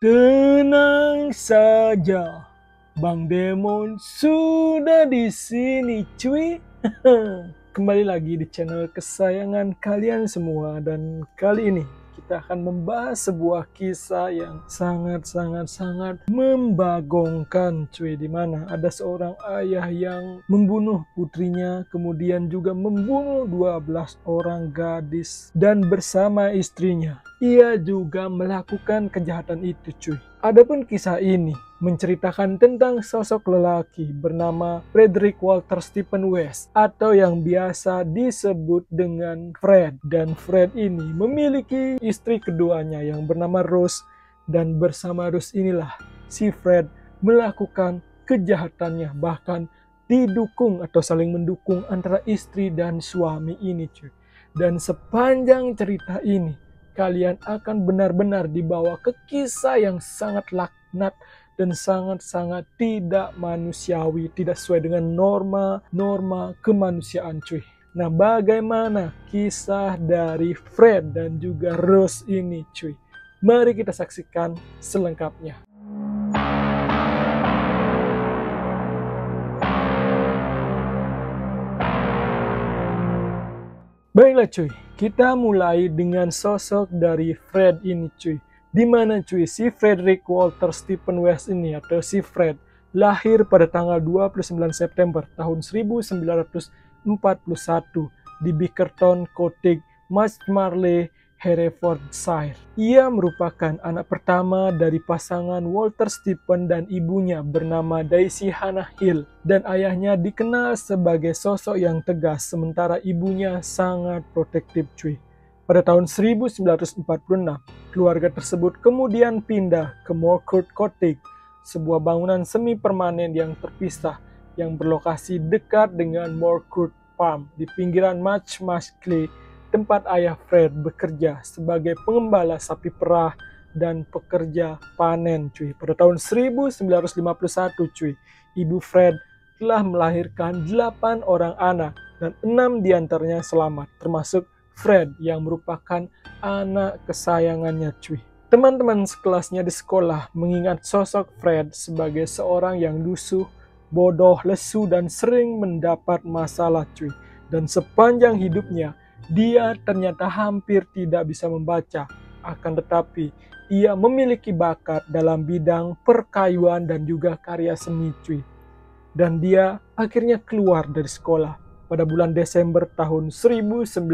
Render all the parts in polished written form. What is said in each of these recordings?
Tenang saja, Bang Demon sudah di sini, cuy. Kembali lagi di channel kesayangan kalian semua, dan kali ini kita akan membahas sebuah kisah yang sangat membagongkan, cuy. Di mana ada seorang ayah yang membunuh putrinya, kemudian juga membunuh 12 orang gadis, dan bersama istrinya ia juga melakukan kejahatan itu, cuy. Adapun kisah ini menceritakan tentang sosok lelaki bernama Frederick Walter Stephen West, atau yang biasa disebut dengan Fred. Dan Fred ini memiliki istri keduanya yang bernama Rose, dan bersama Rose inilah si Fred melakukan kejahatannya, bahkan didukung atau saling mendukung antara istri dan suami ini, cuy. Dan sepanjang cerita ini kalian akan benar-benar dibawa ke kisah yang sangat laknat dan sangat tidak manusiawi, tidak sesuai dengan norma kemanusiaan, cuy. Nah, bagaimana kisah dari Fred dan juga Rose ini, cuy? Mari kita saksikan selengkapnya. Baiklah, cuy, kita mulai dengan sosok dari Fred ini, cuy. Dimana, cuy, si Frederick Walter Stephen West ini atau si Fred lahir pada tanggal 29 September tahun 1941 di Bickerton Cottage, Marshmallow, Herefordshire. Ia merupakan anak pertama dari pasangan Walter Stephen dan ibunya bernama Daisy Hannah Hill, dan ayahnya dikenal sebagai sosok yang tegas sementara ibunya sangat protektif, cuy. Pada tahun 1946, keluarga tersebut kemudian pindah ke Moorcourt Cottage, sebuah bangunan semi permanen yang terpisah yang berlokasi dekat dengan Moorcourt Farm di pinggiran Marshmallow, tempat ayah Fred bekerja sebagai pengembala sapi perah dan pekerja panen, cuy. Pada tahun 1951, cuy, ibu Fred telah melahirkan 8 orang anak dan 6 diantaranya selamat, termasuk Fred yang merupakan anak kesayangannya, cuy. Teman-teman sekelasnya di sekolah mengingat sosok Fred sebagai seorang yang lusuh, bodoh, lesu, dan sering mendapat masalah, cuy. Dan sepanjang hidupnya dia ternyata hampir tidak bisa membaca, akan tetapi ia memiliki bakat dalam bidang perkayuan dan juga karya seni, cuy. Dan dia akhirnya keluar dari sekolah pada bulan Desember tahun 1956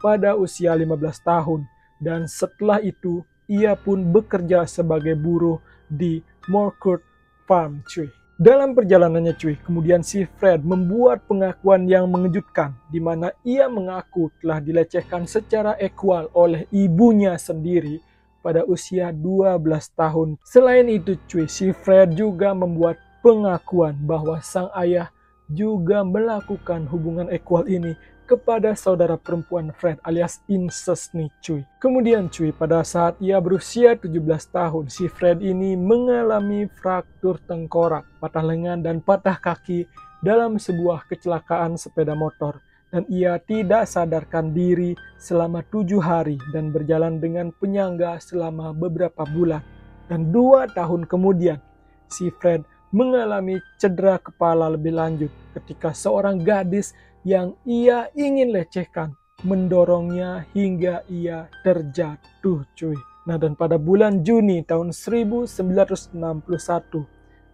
pada usia 15 tahun. Dan setelah itu ia pun bekerja sebagai buruh di Moorcourt Farm, cuy. Dalam perjalanannya, cuy, kemudian si Fred membuat pengakuan yang mengejutkan, di mana ia mengaku telah dilecehkan secara ekwal oleh ibunya sendiri pada usia 12 tahun. Selain itu, cuy, si Fred juga membuat pengakuan bahwa sang ayah juga melakukan hubungan ekwal ini kepada saudara perempuan Fred alias incest nih, cuy. Kemudian, cuy, pada saat ia berusia 17 tahun, si Fred ini mengalami fraktur tengkorak, patah lengan, dan patah kaki dalam sebuah kecelakaan sepeda motor. Dan ia tidak sadarkan diri selama 7 hari dan berjalan dengan penyangga selama beberapa bulan. Dan 2 tahun kemudian, si Fred mengalami cedera kepala lebih lanjut ketika seorang gadis yang ia ingin lecehkan mendorongnya hingga ia terjatuh, cuy. Nah, dan pada bulan Juni tahun 1961,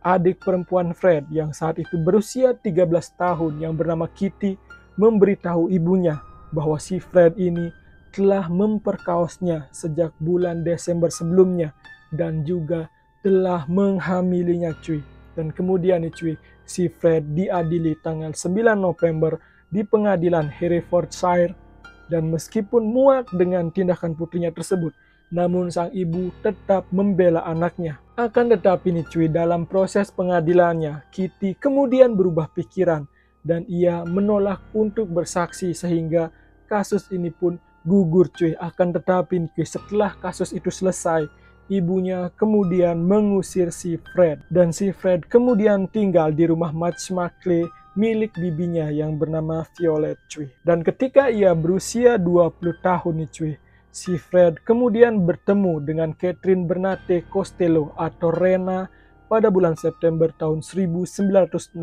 adik perempuan Fred yang saat itu berusia 13 tahun yang bernama Kitty memberitahu ibunya bahwa si Fred ini telah memperkaosnya sejak bulan Desember sebelumnya dan juga telah menghamilinya, cuy. Dan kemudian nih, cuy, si Fred diadili tanggal 9 November di pengadilan Herefordshire. Dan meskipun muak dengan tindakan putrinya tersebut, namun sang ibu tetap membela anaknya. Akan tetapi nih, cuy, dalam proses pengadilannya, Kitty kemudian berubah pikiran dan ia menolak untuk bersaksi sehingga kasus ini pun gugur, cuy. Akan tetapi nih, cuy, setelah kasus itu selesai, ibunya kemudian mengusir si Fred, dan si Fred kemudian tinggal di rumah Marshmallow milik bibinya yang bernama Violet, cuy. Dan ketika ia berusia 20 tahun nih, cuy, Si Fred kemudian bertemu dengan Catherine Bernate Costello atau Rena pada bulan September tahun 1962.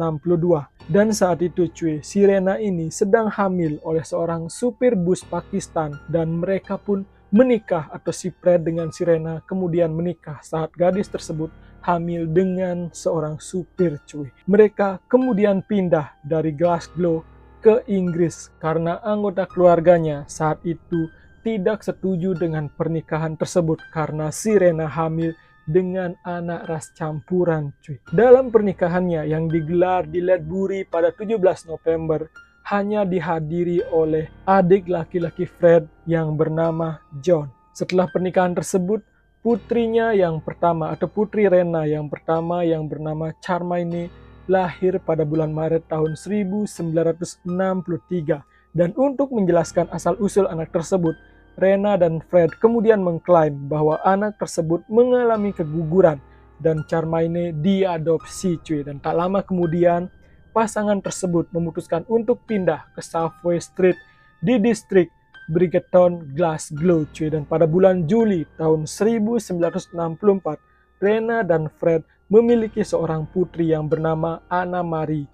Dan saat itu cuy, si Rena ini sedang hamil oleh seorang supir bus Pakistan dan mereka pun menikah, atau si Fred dengan si Rena kemudian menikah saat gadis tersebut hamil dengan seorang supir cuy. Mereka kemudian pindah dari Glasgow ke Inggris karena anggota keluarganya saat itu tidak setuju dengan pernikahan tersebut karena si Rena hamil dengan anak ras campuran cuy. Dalam pernikahannya yang digelar di Ledbury pada 17 November hanya dihadiri oleh adik laki-laki Fred yang bernama John. Setelah pernikahan tersebut, putrinya yang pertama atau putri Rena yang pertama yang bernama Charmaine lahir pada bulan Maret tahun 1963. Dan untuk menjelaskan asal-usul anak tersebut, Rena dan Fred kemudian mengklaim bahwa anak tersebut mengalami keguguran dan Charmaine diadopsi cuy. Dan tak lama kemudian pasangan tersebut memutuskan untuk pindah ke Savoy Street di distrik Brighton, Glasgow cuy. Dan pada bulan Juli tahun 1964, Rena dan Fred memiliki seorang putri yang bernama Anna Marie.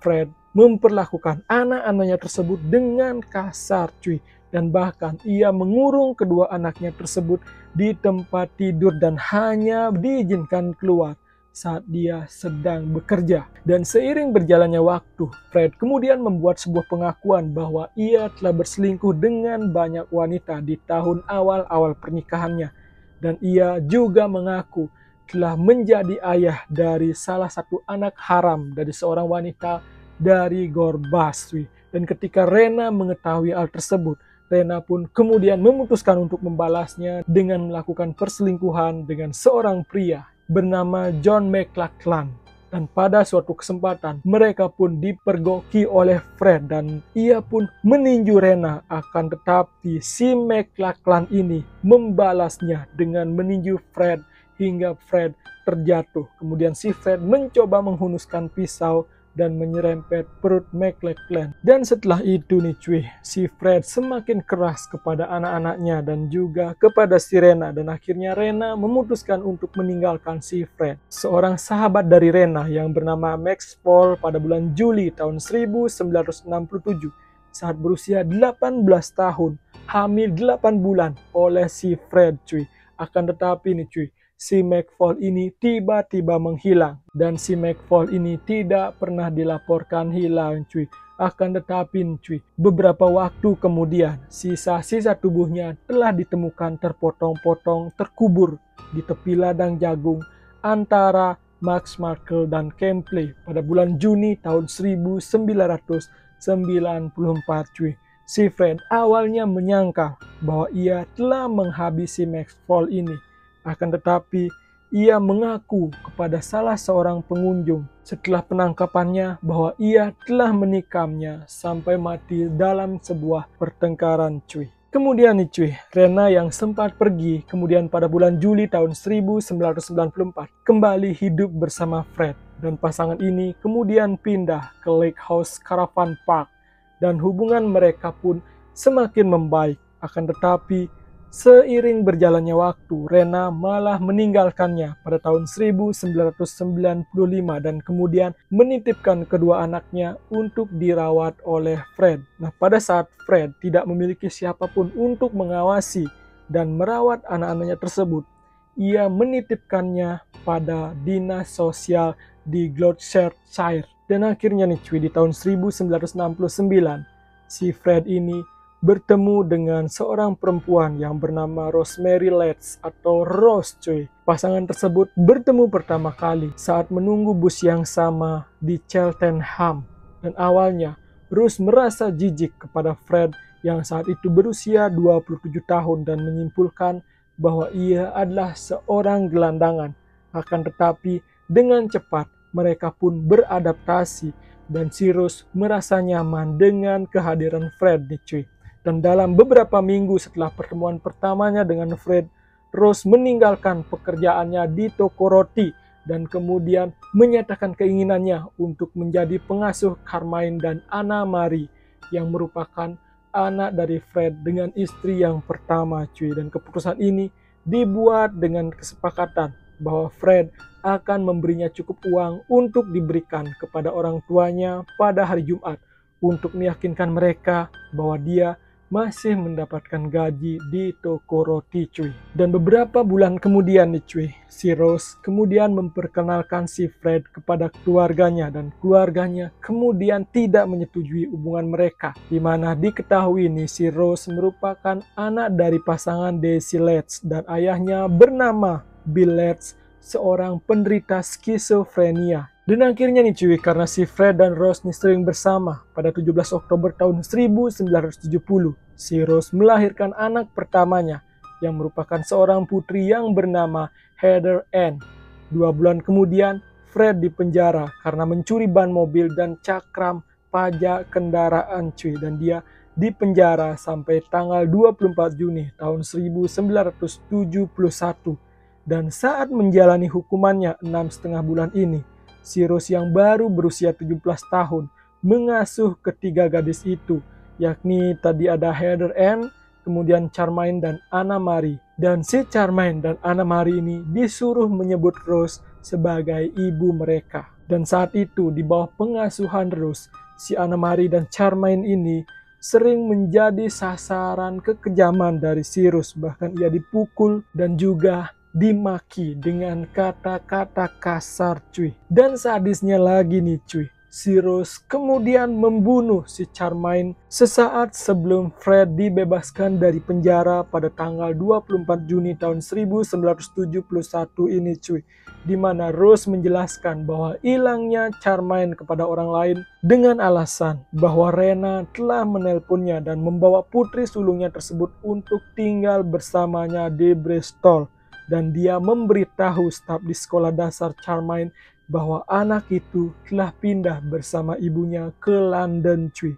Fred memperlakukan anak-anaknya tersebut dengan kasar cuy. Dan bahkan ia mengurung kedua anaknya tersebut di tempat tidur dan hanya diizinkan keluar saat dia sedang bekerja. Dan seiring berjalannya waktu, Fred kemudian membuat sebuah pengakuan bahwa ia telah berselingkuh dengan banyak wanita di tahun awal-awal pernikahannya. Dan ia juga mengaku telah menjadi ayah dari salah satu anak haram dari seorang wanita dari Gorbaswi. Dan ketika Rena mengetahui hal tersebut, Rena pun kemudian memutuskan untuk membalasnya dengan melakukan perselingkuhan dengan seorang pria bernama John McLachlan. Dan pada suatu kesempatan, mereka pun dipergoki oleh Fred dan ia pun meninju Rena. Akan tetapi si McLachlan ini membalasnya dengan meninju Fred hingga Fred terjatuh. Kemudian si Fred mencoba menghunuskan pisau dan menyerempet perut McLachlan. Dan setelah itu nih cuy, si Fred semakin keras kepada anak-anaknya dan juga kepada si Rena. Dan akhirnya Rena memutuskan untuk meninggalkan si Fred. Seorang sahabat dari Rena yang bernama Max Paul pada bulan Juli tahun 1967 saat berusia 18 tahun, hamil 8 bulan oleh si Fred cuy. Akan tetapi nih cuy, si McFall ini tiba-tiba menghilang. Dan si McFall ini tidak pernah dilaporkan hilang cuy. Akan tetapi cuy, beberapa waktu kemudian sisa-sisa tubuhnya telah ditemukan terpotong-potong terkubur di tepi ladang jagung antara Max Markle dan Kempley pada bulan Juni tahun 1994 cuy. Si Fred awalnya menyangka bahwa ia telah menghabisi McFall ini. Akan tetapi, ia mengaku kepada salah seorang pengunjung setelah penangkapannya bahwa ia telah menikamnya sampai mati dalam sebuah pertengkaran cuy. Kemudian nih cuy, Rena yang sempat pergi kemudian pada bulan Juli tahun 1994 kembali hidup bersama Fred. Dan pasangan ini kemudian pindah ke Lake House Caravan Park dan hubungan mereka pun semakin membaik. Akan tetapi, seiring berjalannya waktu, Rena malah meninggalkannya pada tahun 1995 dan kemudian menitipkan kedua anaknya untuk dirawat oleh Fred. Nah, pada saat Fred tidak memiliki siapapun untuk mengawasi dan merawat anak-anaknya tersebut, ia menitipkannya pada dinas sosial di Gloucestershire. Dan akhirnya nih cuy, di tahun 1969, si Fred ini bertemu dengan seorang perempuan yang bernama Rosemary Letts atau Rose cuy. Pasangan tersebut bertemu pertama kali saat menunggu bus yang sama di Cheltenham. Dan awalnya Rose merasa jijik kepada Fred yang saat itu berusia 27 tahun dan menyimpulkan bahwa ia adalah seorang gelandangan. Akan tetapi dengan cepat mereka pun beradaptasi dan si Rose merasa nyaman dengan kehadiran Fred nih cuy. Dan dalam beberapa minggu setelah pertemuan pertamanya dengan Fred, Rose meninggalkan pekerjaannya di toko roti dan kemudian menyatakan keinginannya untuk menjadi pengasuh Carmine dan Anna Marie yang merupakan anak dari Fred dengan istri yang pertama cuy. Dan keputusan ini dibuat dengan kesepakatan bahwa Fred akan memberinya cukup uang untuk diberikan kepada orang tuanya pada hari Jumat untuk meyakinkan mereka bahwa dia masih mendapatkan gaji di toko roti cuy. Dan beberapa bulan kemudian nih cuy, si Rose kemudian memperkenalkan si Fred kepada keluarganya dan keluarganya kemudian tidak menyetujui hubungan mereka. Dimana diketahui nih si Rose merupakan anak dari pasangan Daisy Letts dan ayahnya bernama Bill Letts, seorang penderita skizofrenia. Dan akhirnya nih cuy, karena si Fred dan Rose nih sering bersama, pada 17 Oktober tahun 1970, si Rose melahirkan anak pertamanya yang merupakan seorang putri yang bernama Heather Ann. 2 bulan kemudian, Fred dipenjara karena mencuri ban mobil dan cakram pajak kendaraan cuy. Dan dia dipenjara sampai tanggal 24 Juni tahun 1971. Dan saat menjalani hukumannya 6,5 bulan ini, si Rose yang baru berusia 17 tahun mengasuh ketiga gadis itu, yakni tadi ada Heather Ann, kemudian Charmaine dan Anna Marie. Dan si Charmaine dan Anna Marie ini disuruh menyebut Rose sebagai ibu mereka. Dan saat itu di bawah pengasuhan Rose, si Anna Marie dan Charmaine ini sering menjadi sasaran kekejaman dari si Rose. Bahkan ia dipukul dan juga dimaki dengan kata-kata kasar cuy. Dan sadisnya lagi nih cuy, si Rose kemudian membunuh si Charmaine sesaat sebelum Fred dibebaskan dari penjara pada tanggal 24 Juni tahun 1971 ini cuy. Dimana Rose menjelaskan bahwa hilangnya Charmaine kepada orang lain dengan alasan bahwa Rena telah menelponnya dan membawa putri sulungnya tersebut untuk tinggal bersamanya di Bristol. Dan dia memberitahu staf di sekolah dasar Charmaine bahwa anak itu telah pindah bersama ibunya ke London cuy.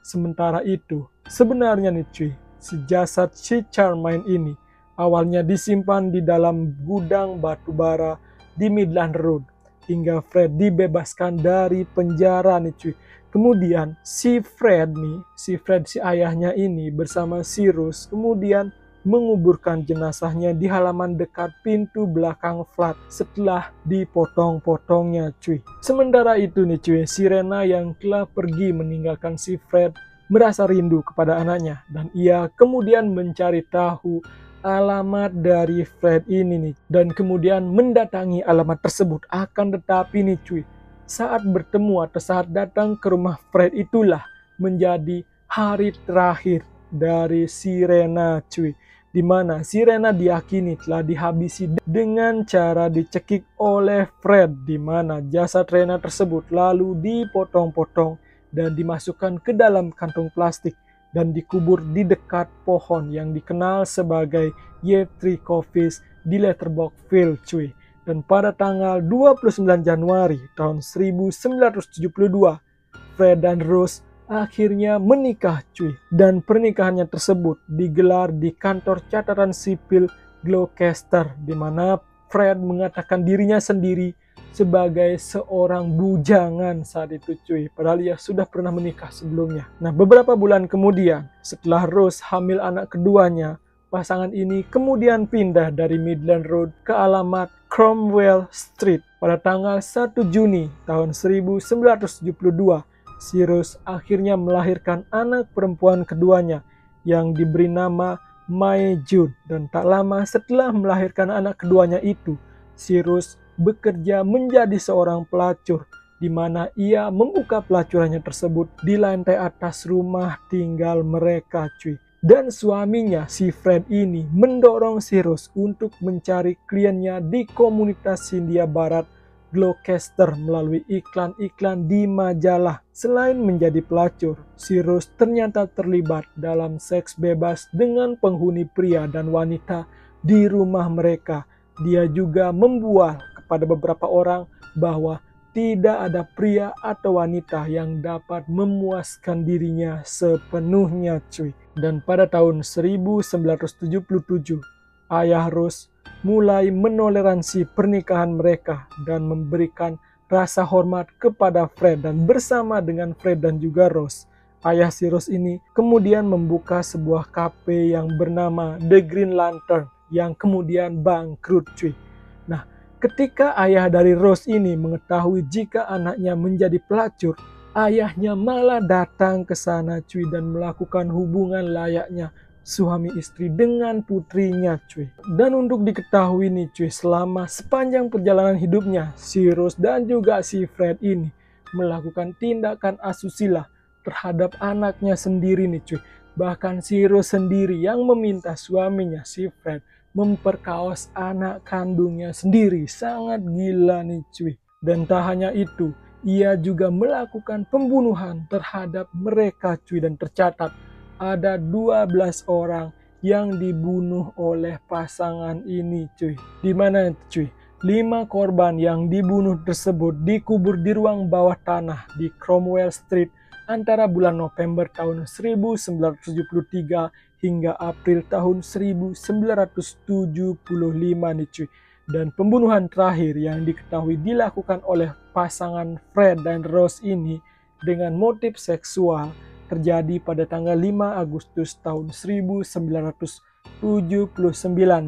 Sementara itu, sebenarnya nih cuy, si jasad si Charmaine ini awalnya disimpan di dalam gudang batu bara di Midland Road hingga Fred dibebaskan dari penjara nih cuy. Kemudian si Fred si ayahnya ini bersama si Rose kemudian menguburkan jenazahnya di halaman dekat pintu belakang flat setelah dipotong-potongnya cuy. Sementara itu nih cuy, si Rena yang telah pergi meninggalkan si Fred merasa rindu kepada anaknya dan ia kemudian mencari tahu alamat dari Fred ini nih dan kemudian mendatangi alamat tersebut. Akan tetapi nih cuy, saat bertemu atau saat datang ke rumah Fred itulah menjadi hari terakhir dari si Rena cuy. Di mana si Rena diyakini telah dihabisi dengan cara dicekik oleh Fred, di mana jasad Rena tersebut lalu dipotong-potong dan dimasukkan ke dalam kantung plastik dan dikubur di dekat pohon yang dikenal sebagai Yethree Coppice di Letterbox Field cuy. Dan pada tanggal 29 Januari tahun 1972, Fred dan Rose akhirnya menikah cuy. Dan pernikahannya tersebut digelar di kantor catatan sipil Gloucester, di mana Fred mengatakan dirinya sendiri sebagai seorang bujangan saat itu cuy. Padahal ia sudah pernah menikah sebelumnya. Nah, beberapa bulan kemudian setelah Rose hamil anak keduanya, pasangan ini kemudian pindah dari Midland Road ke alamat Cromwell Street. Pada tanggal 1 Juni tahun 1972, si Rose akhirnya melahirkan anak perempuan keduanya yang diberi nama Mae June. Dan tak lama setelah melahirkan anak keduanya itu, si Rose bekerja menjadi seorang pelacur, di mana ia membuka pelacurannya tersebut di lantai atas rumah tinggal mereka cuy. Dan suaminya si Fred ini mendorong si Rose untuk mencari kliennya di komunitas Hindia Barat Gloucester melalui iklan-iklan di majalah. Selain menjadi pelacur, si Rose ternyata terlibat dalam seks bebas dengan penghuni pria dan wanita di rumah mereka. Dia juga membual kepada beberapa orang bahwa tidak ada pria atau wanita yang dapat memuaskan dirinya sepenuhnya cuy. Dan pada tahun 1977, ayah Rose mulai menoleransi pernikahan mereka dan memberikan rasa hormat kepada Fred. Dan bersama dengan Fred dan juga Rose, Ayah si Rose ini kemudian membuka sebuah kafe yang bernama The Green Lantern yang kemudian bangkrut cuy. Nah, ketika ayah dari Rose ini mengetahui jika anaknya menjadi pelacur, ayahnya malah datang ke sana cuy dan melakukan hubungan layaknya suami istri dengan putrinya cuy. Dan untuk diketahui nih cuy, selama sepanjang perjalanan hidupnya, si Rose dan juga si Fred ini melakukan tindakan asusila terhadap anaknya sendiri nih cuy. Bahkan si Rose sendiri yang meminta suaminya si Fred memperkaos anak kandungnya sendiri. Sangat gila nih cuy. Dan tak hanya itu, ia juga melakukan pembunuhan terhadap mereka cuy. Dan tercatat ada 12 orang yang dibunuh oleh pasangan ini cuy. Dimana cuy? 5 korban yang dibunuh tersebut dikubur di ruang bawah tanah di Cromwell Street antara bulan November tahun 1973 hingga April tahun 1975 nih cuy. Dan pembunuhan terakhir yang diketahui dilakukan oleh pasangan Fred dan Rose ini dengan motif seksual terjadi pada tanggal 5 Agustus tahun 1979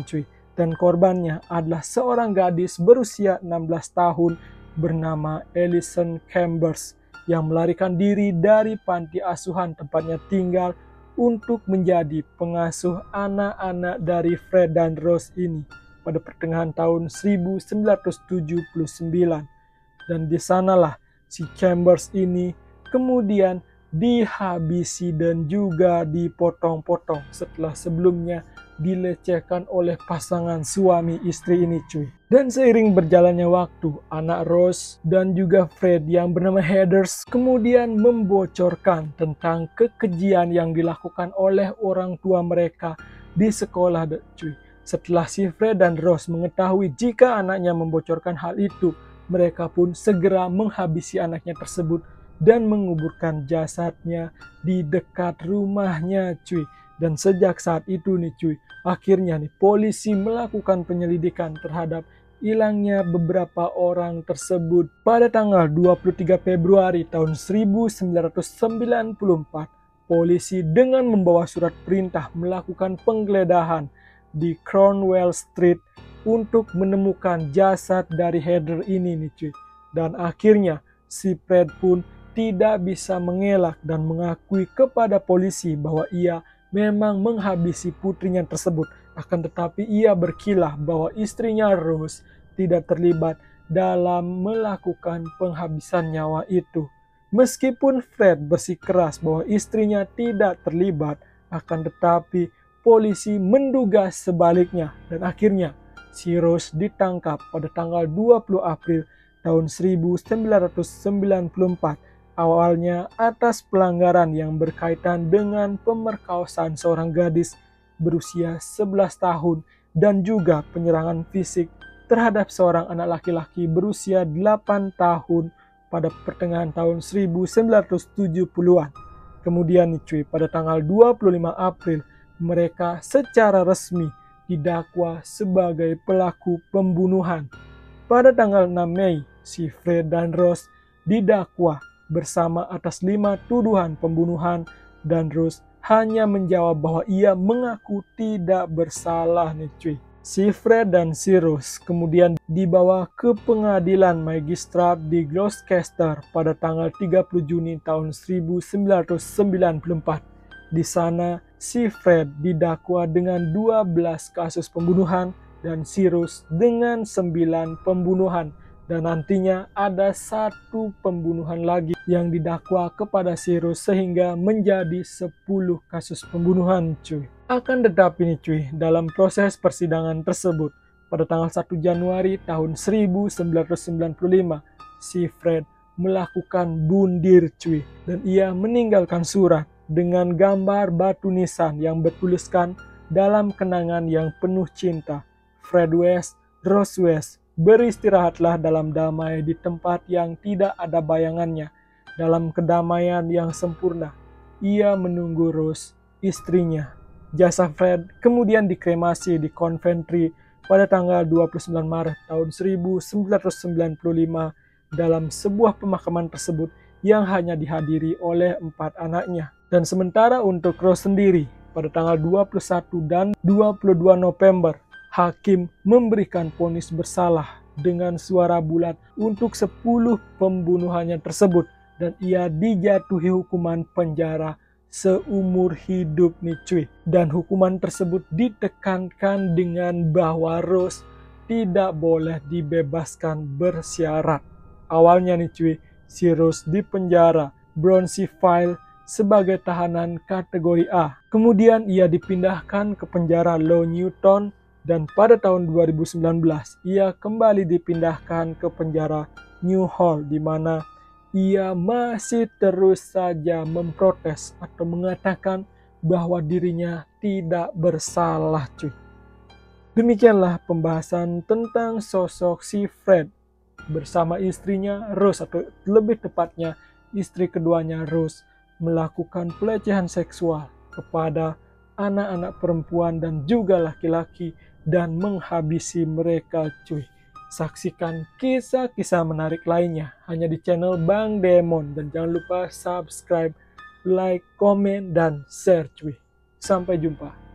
cuy. Dan korbannya adalah seorang gadis berusia 16 tahun bernama Alison Chambers yang melarikan diri dari panti asuhan tempatnya tinggal untuk menjadi pengasuh anak-anak dari Fred dan Rose ini pada pertengahan tahun 1979. Dan di sanalah si Chambers ini kemudian dihabisi dan juga dipotong-potong setelah sebelumnya dilecehkan oleh pasangan suami istri ini cuy. Dan seiring berjalannya waktu, anak Rose dan juga Fred yang bernama Heathers kemudian membocorkan tentang kekejian yang dilakukan oleh orang tua mereka di sekolah cuy. Setelah si Fred dan Rose mengetahui jika anaknya membocorkan hal itu, mereka pun segera menghabisi anaknya tersebut dan menguburkan jasadnya di dekat rumahnya cuy. Dan sejak saat itu nih cuy, akhirnya nih polisi melakukan penyelidikan terhadap hilangnya beberapa orang tersebut. Pada tanggal 23 Februari tahun 1994, polisi dengan membawa surat perintah melakukan penggeledahan di Cromwell Street untuk menemukan jasad dari Heather ini nih cuy. Dan akhirnya si Fred pun tidak bisa mengelak dan mengakui kepada polisi bahwa ia memang menghabisi putrinya tersebut. Akan tetapi ia berkilah bahwa istrinya Rose tidak terlibat dalam melakukan penghabisan nyawa itu. Meskipun Fred bersikeras bahwa istrinya tidak terlibat, akan tetapi polisi menduga sebaliknya. Dan akhirnya si Rose ditangkap pada tanggal 20 April tahun 1994. Awalnya atas pelanggaran yang berkaitan dengan pemerkosaan seorang gadis berusia 11 tahun dan juga penyerangan fisik terhadap seorang anak laki-laki berusia 8 tahun pada pertengahan tahun 1970-an. Kemudian nih cuy, pada tanggal 25 April mereka secara resmi didakwa sebagai pelaku pembunuhan. Pada tanggal 6 Mei, si Fred dan Rose didakwa bersama atas 5 tuduhan pembunuhan dan Rose hanya menjawab bahwa ia mengaku tidak bersalah nih cuy. Si Fred dan si Rose kemudian dibawa ke pengadilan magistrat di Gloucester pada tanggal 30 Juni tahun 1994. Di sana si Fred didakwa dengan 12 kasus pembunuhan dan si Rose dengan 9 pembunuhan. Dan nantinya ada 1 pembunuhan lagi yang didakwa kepada si Rose sehingga menjadi 10 kasus pembunuhan cuy. Akan tetapi nih cuy, dalam proses persidangan tersebut pada tanggal 1 Januari tahun 1995 si Fred melakukan bundir cuy. Dan ia meninggalkan surat dengan gambar batu nisan yang bertuliskan dalam kenangan yang penuh cinta. Fred West, Rose West, beristirahatlah dalam damai di tempat yang tidak ada bayangannya. Dalam kedamaian yang sempurna, ia menunggu Rose, istrinya. Jasad Fred kemudian dikremasi di Coventry pada tanggal 29 Maret tahun 1995. Dalam sebuah pemakaman tersebut yang hanya dihadiri oleh 4 anaknya. Dan sementara untuk Rose sendiri, pada tanggal 21 dan 22 November, hakim memberikan vonis bersalah dengan suara bulat untuk 10 pembunuhannya tersebut, dan ia dijatuhi hukuman penjara seumur hidup nih cuy. Dan hukuman tersebut ditekankan dengan bahwa Rose tidak boleh dibebaskan bersyarat. Awalnya nih cuy, si Rose dipenjara Bronxville sebagai tahanan kategori A. Kemudian ia dipindahkan ke penjara Low Newton, dan pada tahun 2019 ia kembali dipindahkan ke penjara New Hall, di mana ia masih terus saja memprotes atau mengatakan bahwa dirinya tidak bersalah cuy. Demikianlah pembahasan tentang sosok si Fred bersama istrinya Rose, atau lebih tepatnya istri keduanya Rose, melakukan pelecehan seksual kepada anak-anak perempuan dan juga laki-laki dan menghabisi mereka cuy. Saksikan kisah-kisah menarik lainnya hanya di channel Bang Demon, dan jangan lupa subscribe, like, komen, dan share cuy. Sampai jumpa.